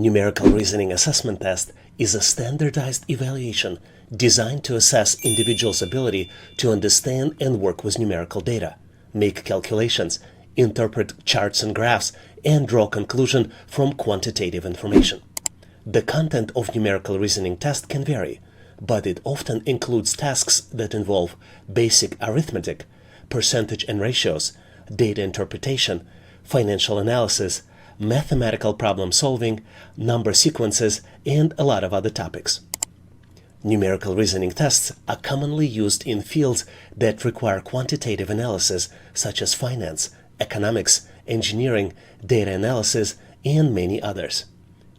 Numerical reasoning assessment test is a standardized evaluation designed to assess individuals' ability to understand and work with numerical data, make calculations, interpret charts and graphs, and draw conclusions from quantitative information. The content of numerical reasoning test can vary, but it often includes tasks that involve basic arithmetic, percentage and ratios, data interpretation, financial analysis, mathematical problem solving, number sequences, and a lot of other topics. Numerical reasoning tests are commonly used in fields that require quantitative analysis such as finance, economics, engineering, data analysis, and many others.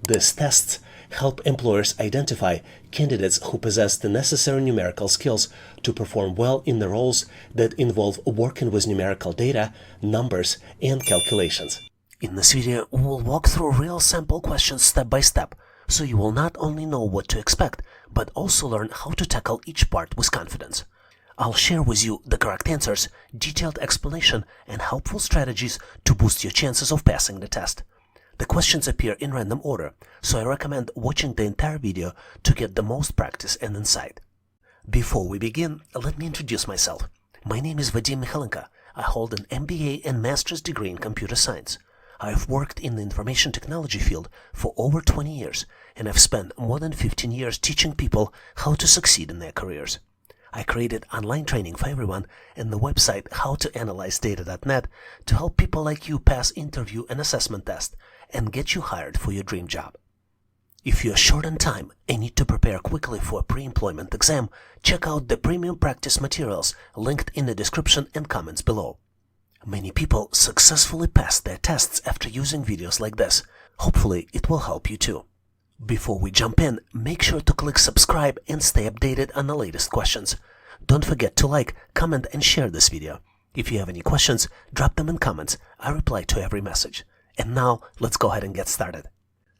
These tests help employers identify candidates who possess the necessary numerical skills to perform well in the roles that involve working with numerical data, numbers, and calculations. In this video, we will walk through real sample questions step by step, so you will not only know what to expect, but also learn how to tackle each part with confidence. I'll share with you the correct answers, detailed explanation, and helpful strategies to boost your chances of passing the test. The questions appear in random order, so I recommend watching the entire video to get the most practice and insight. Before we begin, let me introduce myself. My name is Vadim Michalenko. I hold an MBA and Master's degree in Computer Science. I've worked in the information technology field for over 20 years, and I've spent more than 15 years teaching people how to succeed in their careers. I created online training for everyone and the website howtoanalyzedata.net to help people like you pass interview and assessment test and get you hired for your dream job. If you're short on time and need to prepare quickly for a pre-employment exam, check out the premium practice materials linked in the description and comments below. Many people successfully pass their tests after using videos like this. Hopefully it will help you too. Before we jump in, make sure to click subscribe and stay updated on the latest questions. Don't forget to like, comment, and share this video. If you have any questions, drop them in comments. I reply to every message. And now, let's go ahead and get started.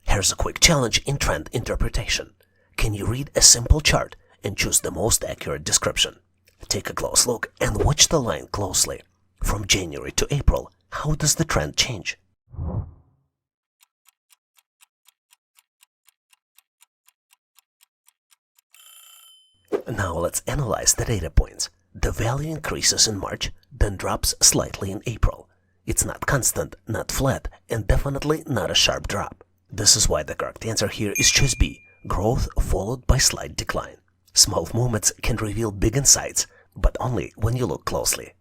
Here's a quick challenge in trend interpretation. Can you read a simple chart and choose the most accurate description? Take a close look and watch the line closely. From January to April, how does the trend change? Now let's analyze the data points. The value increases in March, then drops slightly in April. It's not constant, not flat, and definitely not a sharp drop. This is why the correct answer here is choice B, growth followed by slight decline. Small movements can reveal big insights, but only when you look closely.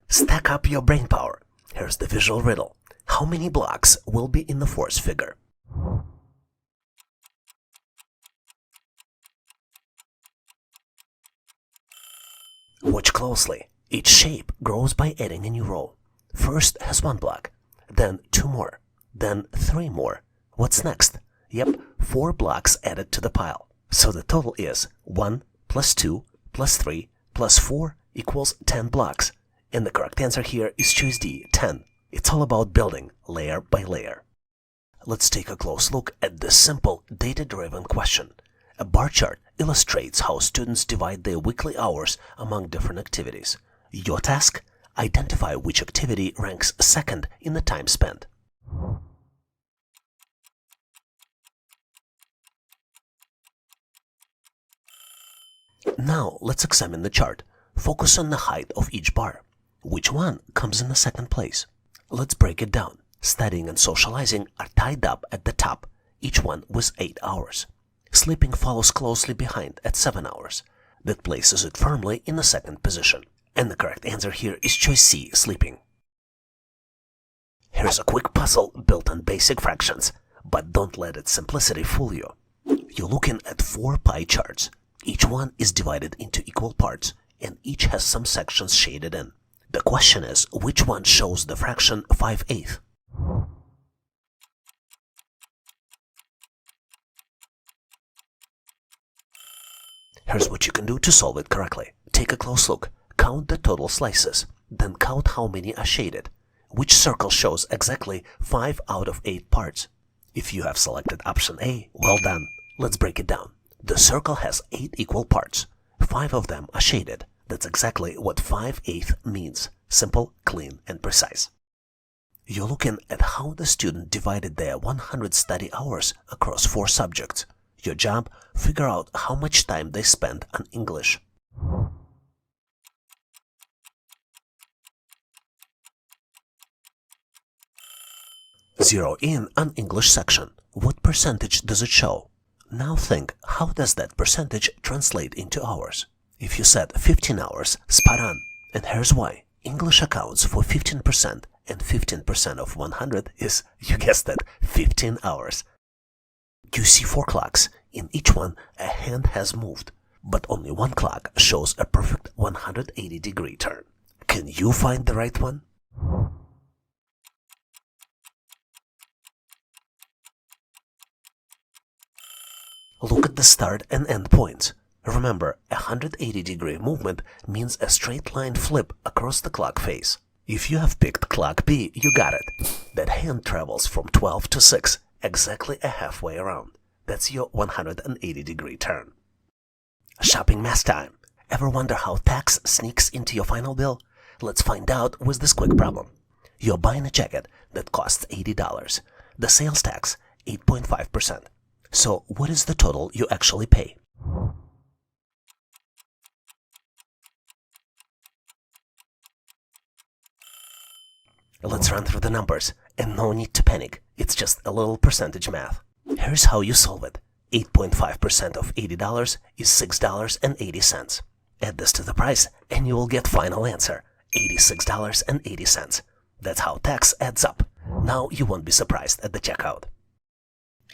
Stack up your brain power. Here's the visual riddle. How many blocks will be in the fourth figure? Watch closely. Each shape grows by adding a new row. First has 1 block, then 2 more, then 3 more. What's next? Yep, 4 blocks added to the pile. So the total is 1 plus 2 plus 3 plus 4 equals 10 blocks. And the correct answer here is choice D, 10. It's all about building layer by layer. Let's take a close look at this simple data-driven question. A bar chart illustrates how students divide their weekly hours among different activities. Your task? Identify which activity ranks second in the time spent. Now let's examine the chart. Focus on the height of each bar. Which one comes in the second place? Let's break it down. Studying and socializing are tied up at the top, each one with 8 hours. Sleeping follows closely behind at 7 hours. That places it firmly in the second position. And the correct answer here is choice C, sleeping. Here's a quick puzzle built on basic fractions, but don't let its simplicity fool you. You're looking at 4 pie charts. Each one is divided into equal parts, and each has some sections shaded in. The question is, which one shows the fraction 5/8? Here's what you can do to solve it correctly. Take a close look. Count the total slices. Then count how many are shaded. Which circle shows exactly 5 out of 8 parts? If you have selected option A, well done. Let's break it down. The circle has 8 equal parts. 5 of them are shaded. That's exactly what 5/8 means. Simple, clean, and precise. You're looking at how the student divided their 100 study hours across 4 subjects. Your job, figure out how much time they spent on English. Zero in on English section. What percentage does it show? Now think, how does that percentage translate into hours? If you said 15 hours, spot on. And here's why. English accounts for 15%, and 15% of 100 is, you guessed it, 15 hours. You see 4 clocks. In each one, a hand has moved, but only one clock shows a perfect 180-degree turn. Can you find the right one? Look at the start and end points. Remember, a 180-degree movement means a straight line flip across the clock face. If you have picked clock B, you got it. That hand travels from 12 to 6, exactly a halfway around. That's your 180-degree turn. Shopping math time. Ever wonder how tax sneaks into your final bill? Let's find out with this quick problem. You're buying a jacket that costs $80. The sales tax, 8.5%. So what is the total you actually pay? Let's run through the numbers, and no need to panic, it's just a little percentage math. Here's how you solve it. 8.5% of $80 is $6.80. Add this to the price, and you will get final answer, $86.80. That's how tax adds up. Now you won't be surprised at the checkout.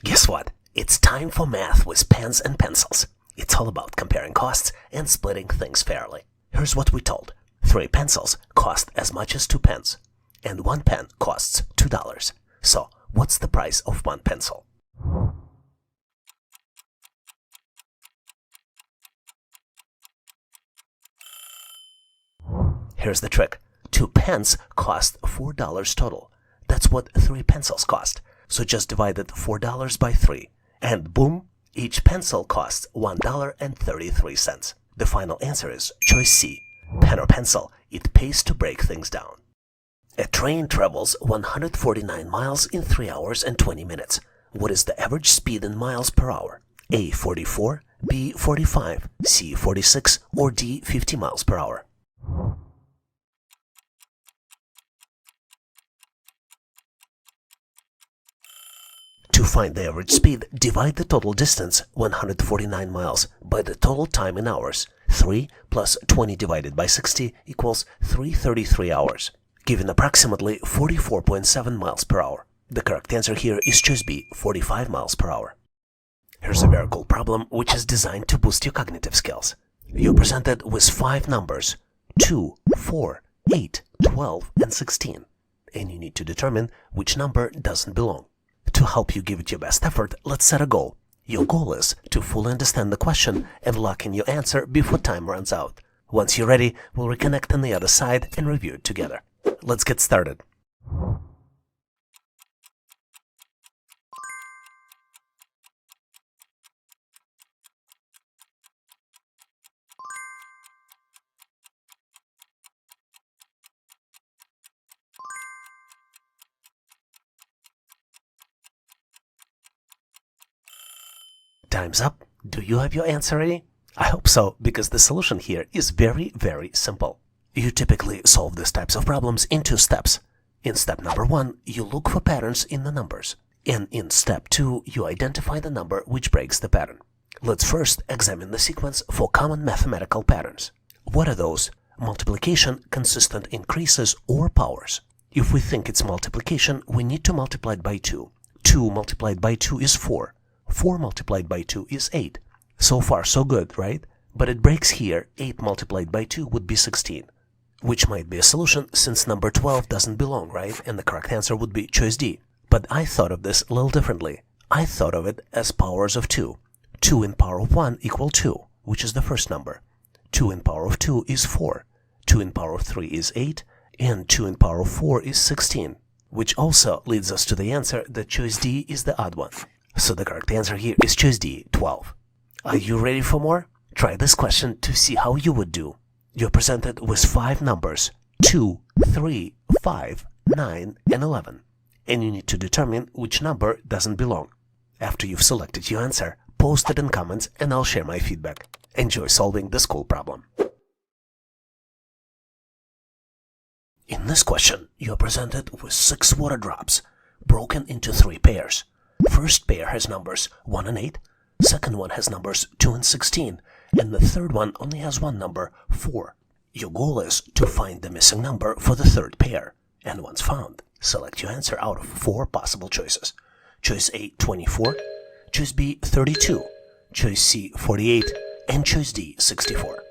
Guess what? It's time for math with pens and pencils. It's all about comparing costs and splitting things fairly. Here's what we told. 3 pencils cost as much as 2 pens. And 1 pen costs $2. So, what's the price of 1 pencil? Here's the trick. 2 pens cost $4 total. That's what 3 pencils cost. So just divide $4 by 3. And boom, each pencil costs $1.33. The final answer is choice C. Pen or pencil, it pays to break things down. A train travels 149 miles in 3 hours and 20 minutes. What is the average speed in miles per hour? A 44, B 45, C 46, or D 50 miles per hour? To find the average speed, divide the total distance, 149 miles, by the total time in hours. 3 plus 20 divided by 60 equals 333 hours, giving approximately 44.7 miles per hour. The correct answer here is choice B, 45 miles per hour. Here's a very cool problem which is designed to boost your cognitive skills. You're presented with 5 numbers, 2, 4, 8, 12, and 16, and you need to determine which number doesn't belong. To help you give it your best effort, let's set a goal. Your goal is to fully understand the question and lock in your answer before time runs out. Once you're ready, we'll reconnect on the other side and review it together. Let's get started. Time's up. Do you have your answer ready? I hope so, because the solution here is very, very simple. You typically solve these types of problems in 2 steps. In step number 1, you look for patterns in the numbers. And in step 2, you identify the number which breaks the pattern. Let's first examine the sequence for common mathematical patterns. What are those? Multiplication, consistent increases, or powers. If we think it's multiplication, we need to multiply it by 2. 2 multiplied by 2 is 4. 4 multiplied by 2 is 8. So far so good, right? But it breaks here. 8 multiplied by 2 would be 16. Which might be a solution since number 12 doesn't belong, right? And the correct answer would be choice D. But I thought of this a little differently. I thought of it as powers of 2. 2 in power of 1 equal 2, which is the first number. 2 in power of 2 is 4. 2 in power of 3 is 8. And 2 in power of 4 is 16. Which also leads us to the answer that choice D is the odd one. So the correct answer here is choice D, 12. Are you ready for more? Try this question to see how you would do. You're presented with 5 numbers, 2, 3, 5, 9, and 11. And you need to determine which number doesn't belong. After you've selected your answer, post it in comments and I'll share my feedback. Enjoy solving this cool problem. In this question, you are presented with 6 water drops, broken into 3 pairs. First pair has numbers 1 and 8, second one has numbers 2 and 16, and the third one only has one number, 4. Your goal is to find the missing number for the third pair, and once found, select your answer out of 4 possible choices. Choice A, 24, choice B, 32, choice C, 48, and choice D, 64.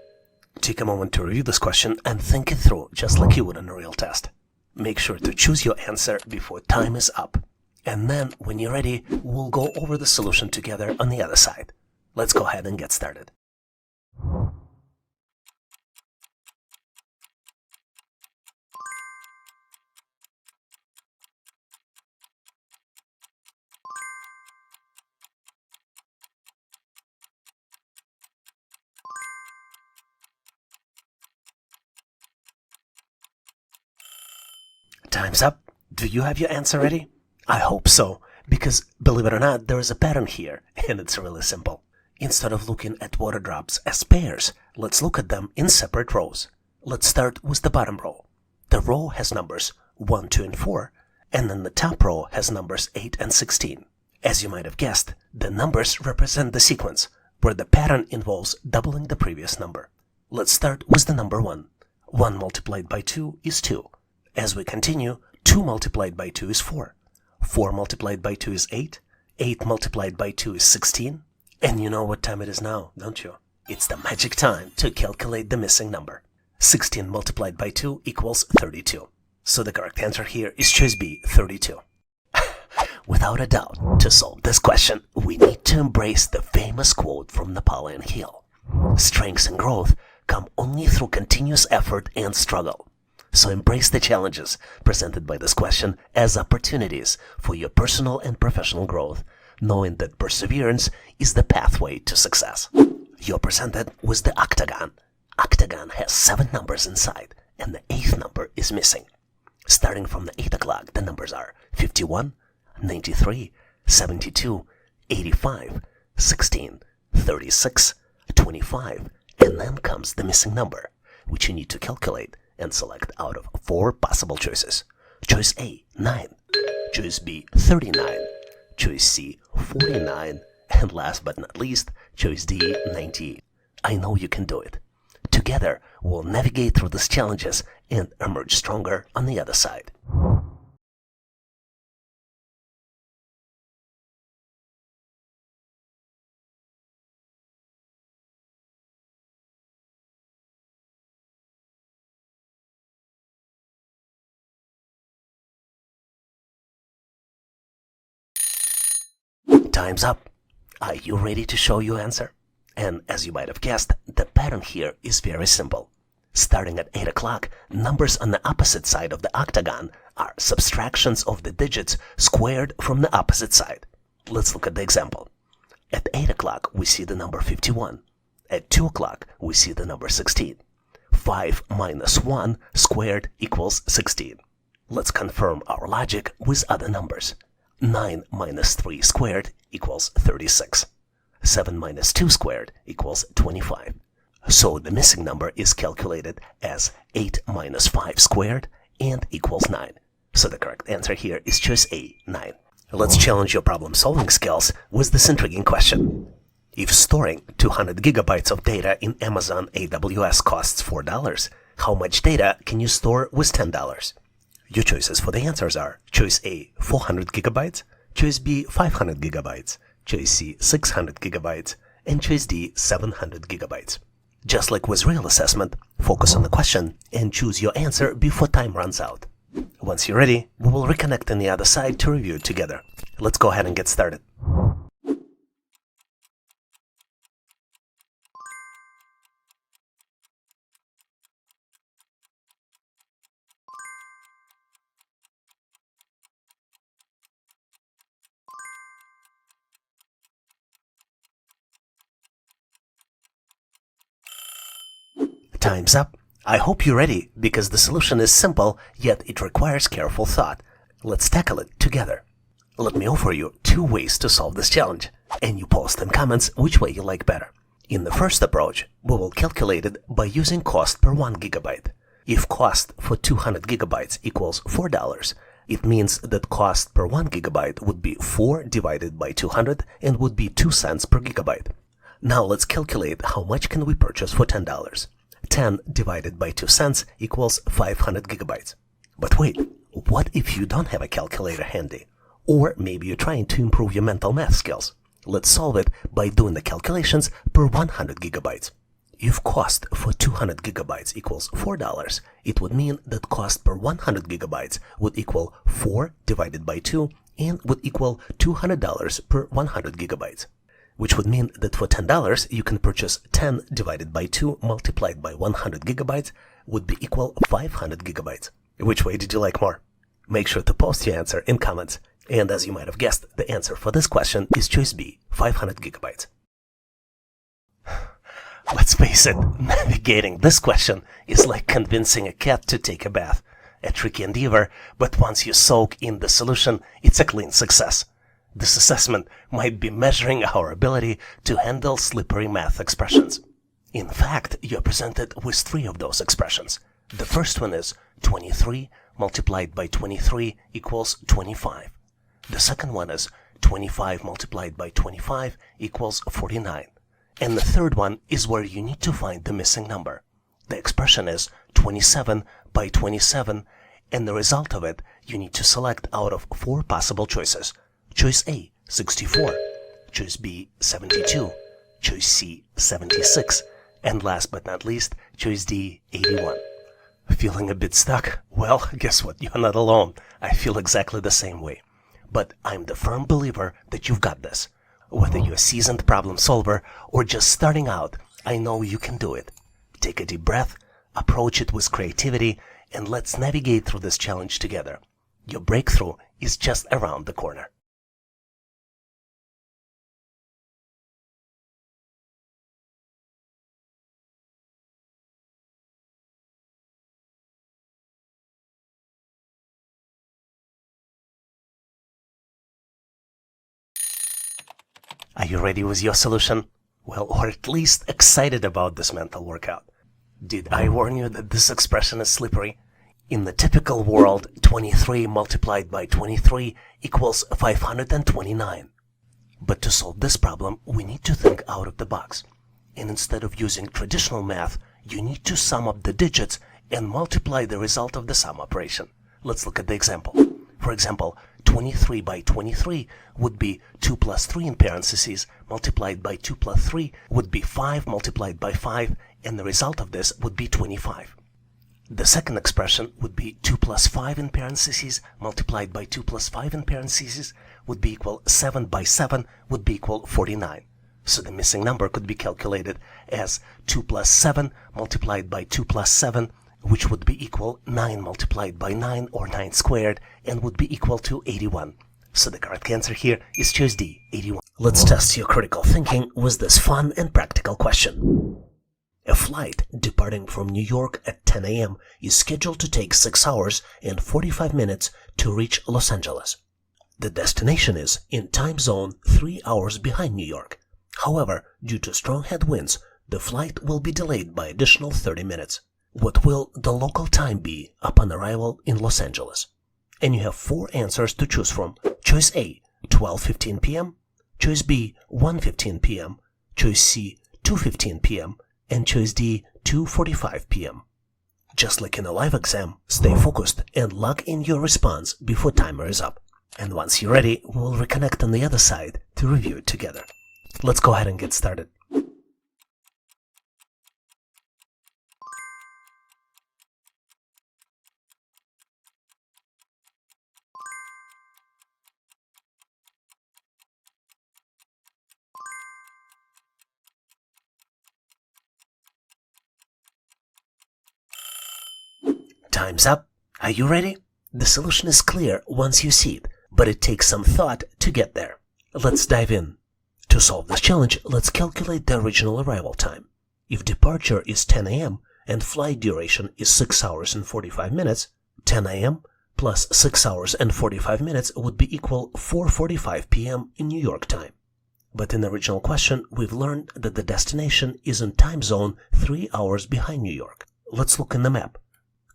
Take a moment to review this question and think it through just like you would on a real test. Make sure to choose your answer before time is up. And then, when you're ready, we'll go over the solution together on the other side. Let's go ahead and get started. Time's up. Do you have your answer ready? I hope so, because believe it or not, there is a pattern here, and it's really simple. Instead of looking at water drops as pairs, let's look at them in separate rows. Let's start with the bottom row. The row has numbers 1, 2, and 4, and then the top row has numbers 8 and 16. As you might have guessed, the numbers represent the sequence, where the pattern involves doubling the previous number. Let's start with the number 1. 1 multiplied by 2 is 2. As we continue, 2 multiplied by 2 is 4. 4 multiplied by 2 is 8. 8 multiplied by 2 is 16. And you know what time it is now, don't you? It's the magic time to calculate the missing number. 16 multiplied by 2 equals 32. So the correct answer here is choice B, 32. Without a doubt, to solve this question, we need to embrace the famous quote from Napoleon Hill. Strength and growth come only through continuous effort and struggle. So embrace the challenges presented by this question as opportunities for your personal and professional growth, knowing that perseverance is the pathway to success. You're presented with the Octagon. Octagon has 7 numbers inside, and the 8th number is missing. Starting from the 8 o'clock, the numbers are 51, 93, 72, 85, 16, 36, 25, and then comes the missing number, which you need to calculate and select out of 4 possible choices. Choice A, 9. Choice B, 39. Choice C, 49. And last but not least, choice D, 98. I know you can do it. Together, we'll navigate through these challenges and emerge stronger on the other side. Time's up. Are you ready to show your answer? And as you might have guessed, the pattern here is very simple. Starting at 8 o'clock, numbers on the opposite side of the octagon are subtractions of the digits squared from the opposite side. Let's look at the example. At 8 o'clock, we see the number 51. At 2 o'clock, we see the number 16. 5 minus 1 squared equals 16. Let's confirm our logic with other numbers. 9 minus 3 squared equals 36. 7 minus 2 squared equals 25. So the missing number is calculated as 8 minus 5 squared and equals 9. So the correct answer here is choice A, 9. Let's challenge your problem-solving skills with this intriguing question. If storing 200 gigabytes of data in Amazon AWS costs $4, how much data can you store with $10? Your choices for the answers are choice A, 400 gigabytes, choice B, 500 gigabytes, choice C, 600 gigabytes, and choice D, 700 gigabytes. Just like with real assessment, focus on the question and choose your answer before time runs out. Once you're ready, we will reconnect on the other side to review it together. Let's go ahead and get started. Time's up. I hope you're ready, because the solution is simple, yet it requires careful thought. Let's tackle it together. Let me offer you 2 ways to solve this challenge, and you post in comments which way you like better. In the first approach, we will calculate it by using cost per 1 gigabyte. If cost for 200 gigabytes equals $4, it means that cost per 1 gigabyte would be 4 divided by 200 and would be 2 cents per gigabyte. Now let's calculate how much can we purchase for $10. 10 divided by 2 cents equals 500 gigabytes. But wait, what if you don't have a calculator handy? Or maybe you're trying to improve your mental math skills. Let's solve it by doing the calculations per 100 gigabytes. If cost for 200 gigabytes equals $4, it would mean that cost per 100 gigabytes would equal 4 divided by 2 and would equal $200 per 100 gigabytes. Which would mean that for $10 you can purchase 10 divided by 2 multiplied by 100 gigabytes would be equal 500 gigabytes. Which way did you like more? Make sure to post your answer in comments. And as you might have guessed, the answer for this question is choice B, 500 gigabytes. Let's face it, navigating this question is like convincing a cat to take a bath. A tricky endeavor, but once you soak in the solution, it's a clean success. This assessment might be measuring our ability to handle slippery math expressions. In fact, you're presented with 3 of those expressions. The first one is 23 multiplied by 23 equals 25. The second one is 25 multiplied by 25 equals 49. And the third one is where you need to find the missing number. The expression is 27 by 27, and the result of it you need to select out of 4 possible choices. Choice A, 64. Choice B, 72. Choice C, 76. And last but not least, choice D, 81. Feeling a bit stuck? Well, guess what? You're not alone. I feel exactly the same way. But I'm the firm believer that you've got this. Whether you're a seasoned problem solver or just starting out, I know you can do it. Take a deep breath, approach it with creativity, and let's navigate through this challenge together. Your breakthrough is just around the corner. Are you ready with your solution? Well, or at least excited about this mental workout. Did I warn you that this expression is slippery? In the typical world, 23 multiplied by 23 equals 529. But to solve this problem, we need to think out of the box. And instead of using traditional math, you need to sum up the digits and multiply the result of the sum operation. Let's look at the example. For example, 23 by 23 would be 2 plus 3 in parentheses multiplied by 2 plus 3 would be 5 multiplied by 5, and the result of this would be 25. The second expression would be 2 plus 5 in parentheses multiplied by 2 plus 5 in parentheses would be equal 7 by 7 would be equal 49. So the missing number could be calculated as 2 plus 7 multiplied by 2 plus 7, which would be equal 9 multiplied by 9, or 9 squared, and would be equal to 81. So the correct answer here is choice D, 81. Let's test your critical thinking with this fun and practical question. A flight departing from New York at 10 a.m. is scheduled to take 6 hours and 45 minutes to reach Los Angeles. The destination is in time zone 3 hours behind New York. However, due to strong headwinds, the flight will be delayed by additional 30 minutes. What will the local time be upon arrival in Los Angeles? And you have 4 answers to choose from. Choice A, 12:15 p.m., choice B, 1:15 p.m., choice C, 2:15 p.m., and choice D, 2:45 p.m. Just like in a live exam, stay focused and lock in your response before timer is up. And once you're ready, we'll reconnect on the other side to review it together. Let's go ahead and get started. Time's up. Are you ready? The solution is clear once you see it, but it takes some thought to get there. Let's dive in. To solve this challenge, let's calculate the original arrival time. If departure is 10 a.m., and flight duration is 6 hours and 45 minutes, 10 a.m. plus 6 hours and 45 minutes would be equal 4:45 p.m. in New York time. But in the original question, we've learned that the destination is in time zone 3 hours behind New York. Let's look in the map.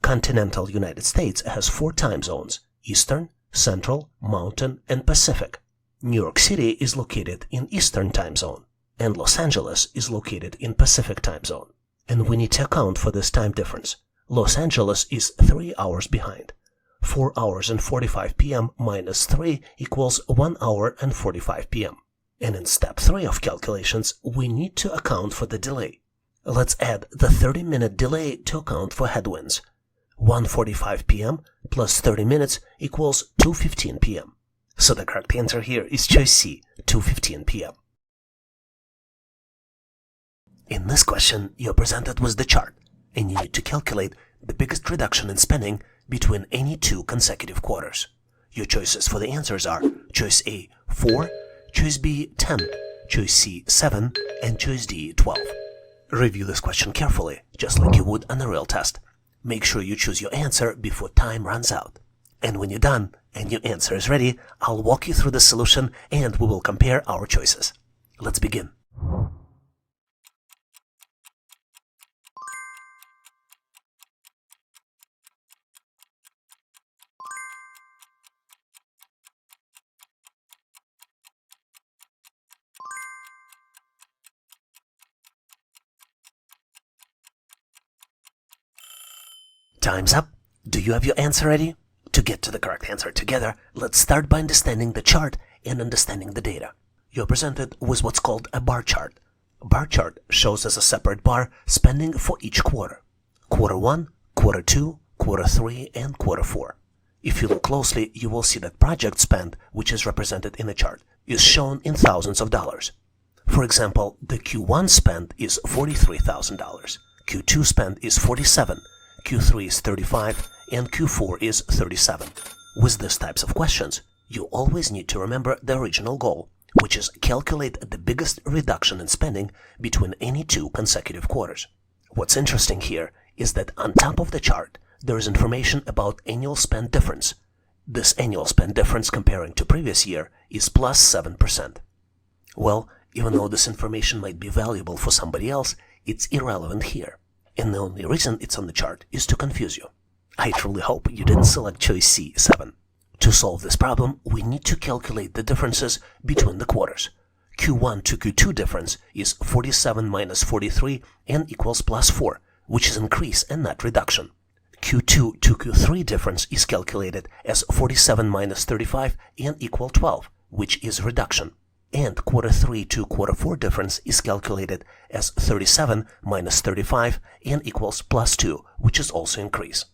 Continental United States has 4 time zones: Eastern, Central, Mountain, and Pacific. New York City is located in Eastern time zone, and Los Angeles is located in Pacific time zone. And we need to account for this time difference. Los Angeles is 3 hours behind. 4 hours and 45 p.m. minus 3 equals 1 hour and 45 p.m. And in step 3 of calculations, we need to account for the delay. Let's add the 30-minute delay to account for headwinds. 1:45 p.m. plus 30 minutes equals 2:15 p.m. So the correct answer here is choice C, 2:15 p.m. In this question, you're presented with the chart, and you need to calculate the biggest reduction in spending between any 2 consecutive quarters. Your choices for the answers are choice A, 4, choice B, 10, choice C, 7, and choice D, 12. Review this question carefully, just like you would on a real test. Make sure you choose your answer before time runs out. And when you're done and your answer is ready, I'll walk you through the solution and we will compare our choices. Let's begin. Time's up. Do you have your answer ready? To get to the correct answer together, let's start by understanding the chart and understanding the data. You're presented with what's called a bar chart. A bar chart shows as a separate bar spending for each quarter. Quarter 1, Quarter 2, Quarter 3, and Quarter 4. If you look closely, you will see that project spend, which is represented in the chart, is shown in thousands of dollars. For example, the Q1 spend is $43,000, Q2 spend is $47,000, Q3 is $35,000, and Q4 is $37,000. With these types of questions, you always need to remember the original goal, which is calculate the biggest reduction in spending between any 2 consecutive quarters. What's interesting here is that on top of the chart, there is information about annual spend difference. This annual spend difference comparing to previous year is plus 7%. Well, even though this information might be valuable for somebody else, it's irrelevant here. And the only reason it's on the chart is to confuse you. I truly hope you didn't select choice C, 7. To solve this problem, we need to calculate the differences between the quarters. Q1 to Q2 difference is 47 minus 43 and equals plus 4, which is increase and not reduction. Q2 to Q3 difference is calculated as 47 minus 35 and equal 12, which is reduction. And Quarter 3 to Quarter 4 difference is calculated as 37 minus 35 and equals plus 2, which is also increase.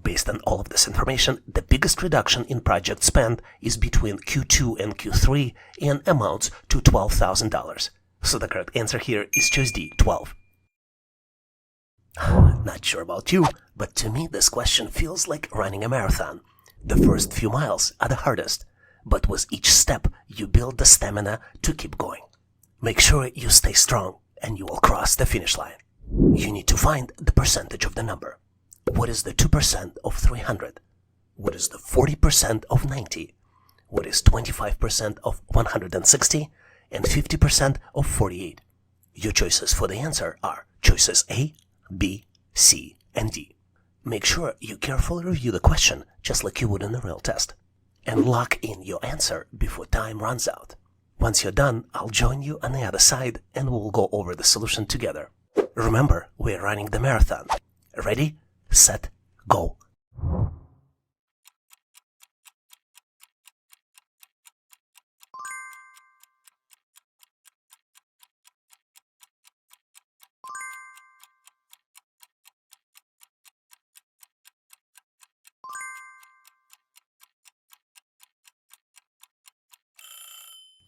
Based on all of this information, the biggest reduction in project spend is between Q2 and Q3 and amounts to $12,000. So the correct answer here is choice D, 12. Not sure about you, but to me this question feels like running a marathon. The first few miles are the hardest, but with each step you build the stamina to keep going. Make sure you stay strong and you will cross the finish line. You need to find the percentage of the number. What is the 2% of 300? What is the 40% of 90? What is 25% of 160? And 50% of 48? Your choices for the answer are choices A, B, C, and D. Make sure you carefully review the question just like you would in a real test. And lock in your answer before time runs out. Once you're done, I'll join you on the other side and we'll go over the solution together. Remember, we're running the marathon. Ready, set, go.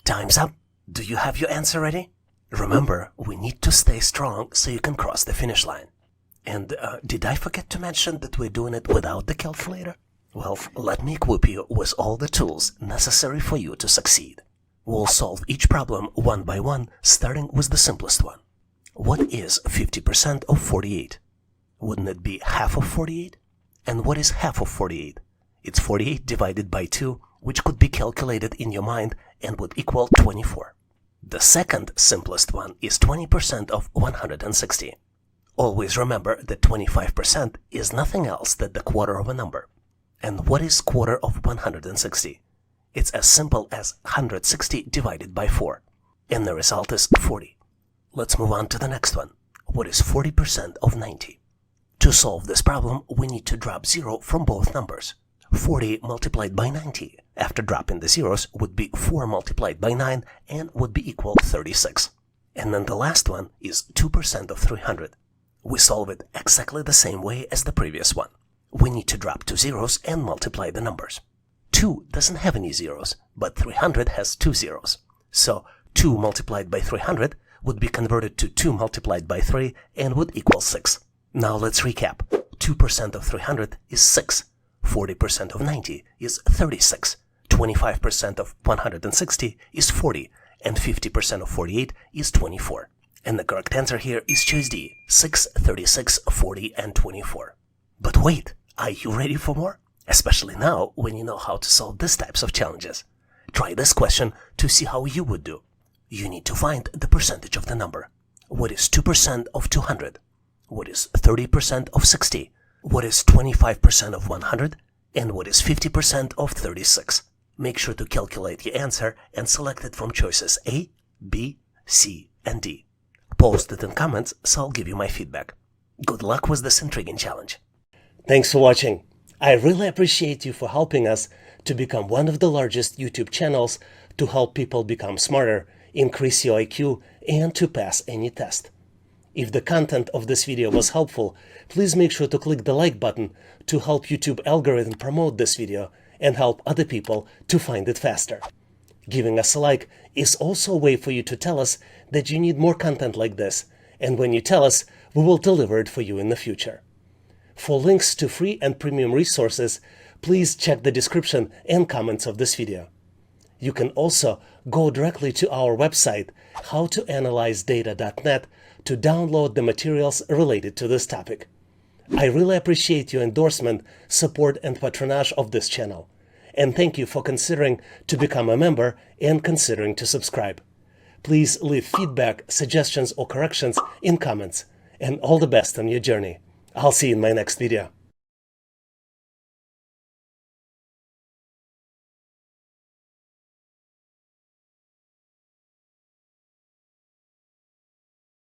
Time's up. Do you have your answer ready? Remember, we need to stay strong so you can cross the finish line. And did I forget to mention that we're doing it without the calculator? Well, let me equip you with all the tools necessary for you to succeed. We'll solve each problem one by one, starting with the simplest one. What is 50% of 48? Wouldn't it be half of 48? And what is half of 48? It's 48 divided by 2, which could be calculated in your mind and would equal 24. The second simplest one is 20% of 160. Always remember that 25% is nothing else than the quarter of a number. And what is quarter of 160? It's as simple as 160 divided by 4. And the result is 40. Let's move on to the next one. What is 40% of 90? To solve this problem, we need to drop 0 from both numbers. 40 multiplied by 90, after dropping the zeros, would be 4 multiplied by 9 and would be equal to 36. And then the last one is 2% of 300. We solve it exactly the same way as the previous one. We need to drop 2 zeros and multiply the numbers. 2 doesn't have any zeros, but 300 has 2 zeros. So 2 multiplied by 300 would be converted to 2 multiplied by 3 and would equal 6. Now let's recap. 2% of 300 is 6. 40% of 90 is 36. 25% of 160 is 40. And 50% of 48 is 24. And the correct answer here is choice D, 6, 36, 40, and 24. But wait, are you ready for more? Especially now when you know how to solve these types of challenges. Try this question to see how you would do. You need to find the percentage of the number. What is 2% of 200? What is 30% of 60? What is 25% of 100? And what is 50% of 36? Make sure to calculate your answer and select it from choices A, B, C, and D. Post it in comments so I'll give you my feedback. Good luck with this intriguing challenge. Thanks for watching. I really appreciate you for helping us to become one of the largest YouTube channels to help people become smarter, increase your IQ, and to pass any test. If the content of this video was helpful, please make sure to click the like button to help YouTube algorithm promote this video and help other people to find it faster. Giving us a like is also a way for you to tell us that you need more content like this, and when you tell us, we will deliver it for you in the future. For links to free and premium resources, please check the description and comments of this video. You can also go directly to our website, howtoanalyzedata.net, to download the materials related to this topic. I really appreciate your endorsement, support, and patronage of this channel. And thank you for considering to become a member and considering to subscribe. Please leave feedback, suggestions, or corrections in comments. And all the best on your journey. I'll see you in my next video.